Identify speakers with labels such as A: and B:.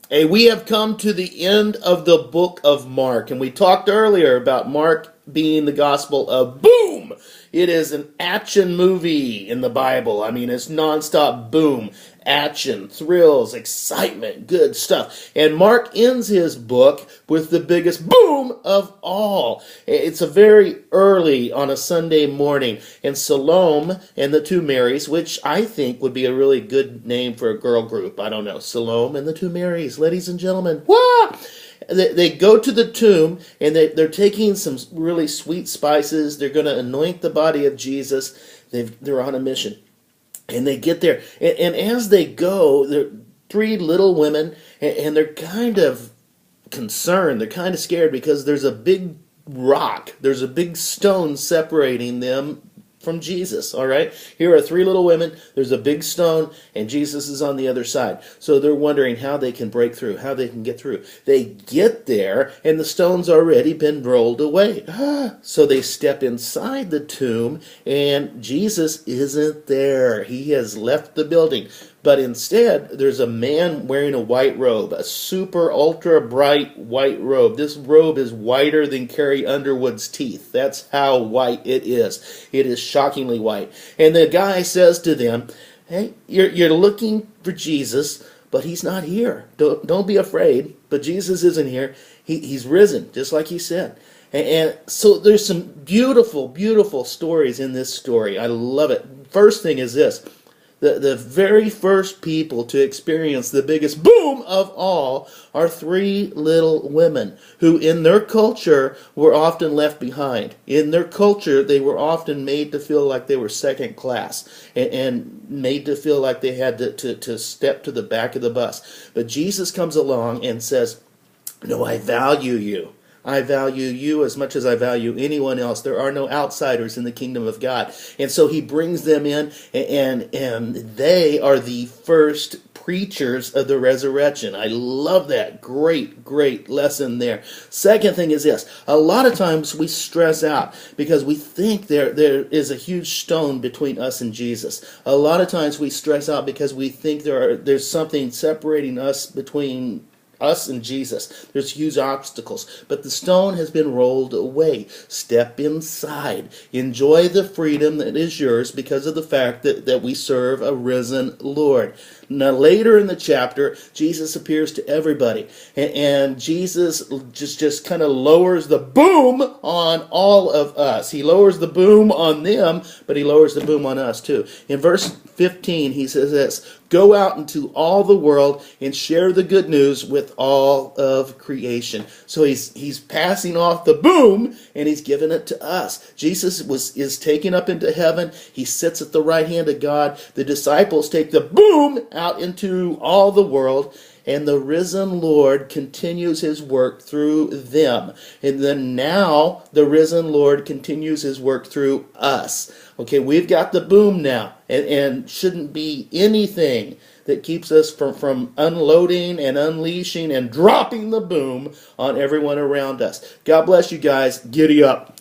A: Hey, we have come to the end of the book of Mark, and we talked earlier about Mark being the gospel of boom. It is an action movie in the Bible. I mean, it's nonstop boom, action, thrills, excitement, good stuff. And Mark ends his book with the biggest boom of all. It's a very early on a Sunday morning, and Salome and the Two Marys, which I think would be a really good name for a girl group. I don't know. Salome and the Two Marys, ladies and gentlemen. Wah! They go to the tomb, and they're taking some really sweet spices. They're going to anoint the body of Jesus. They're on a mission. And they get there. And as they go, they're three little women, and they're kind of concerned. They're kind of scared because there's a big rock. There's a big stone separating them from Jesus, all right? Here are three little women. There's a big stone, and Jesus is on the other side. So they're wondering how they can break through, how they can get through. They get there, and the stone's already been rolled away. So they step inside the tomb, and Jesus isn't there. He has left the building. But instead, there's a man wearing a white robe, a super ultra bright white robe. This robe is whiter than Carrie Underwood's teeth. That's how white it is. It is shockingly white. And the guy says to them, hey, you're looking for Jesus, but he's not here. Don't be afraid. But Jesus isn't here. He's risen, just like he said. And so there's some beautiful, beautiful stories in this story. I love it. First thing is this. The very first people to experience the biggest boom of all are three little women who in their culture were often left behind. In their culture, they were often made to feel like they were second class and made to feel like they had to step to the back of the bus. But Jesus comes along and says, no, I value you. I value you as much as I value anyone else. There are no outsiders in the kingdom of God. And so he brings them in, and they are the first preachers of the resurrection. I love that. Great, great lesson there. Second thing is this. A lot of times we stress out because we think there is a huge stone between us and Jesus. A lot of times we stress out because we think there's something separating us between us and Jesus. There's huge obstacles. But the stone has been rolled away. Step inside. Enjoy the freedom that is yours because of the fact that we serve a risen Lord. Now later in the chapter, Jesus appears to everybody. And Jesus just kind of lowers the boom on all of us. He lowers the boom on them, but he lowers the boom on us too. In verse 15, he says this, go out into all the world and share the good news with all of creation. So he's passing off the boom and he's giving it to us. Jesus is taken up into heaven. He sits at the right hand of God. The disciples take the boom out into all the world, and the risen Lord continues his work through them. And then now the risen Lord continues his work through us. Okay, we've got the boom now, and shouldn't be anything that keeps us from unloading and unleashing and dropping the boom on everyone around us. God bless you guys. Giddy up.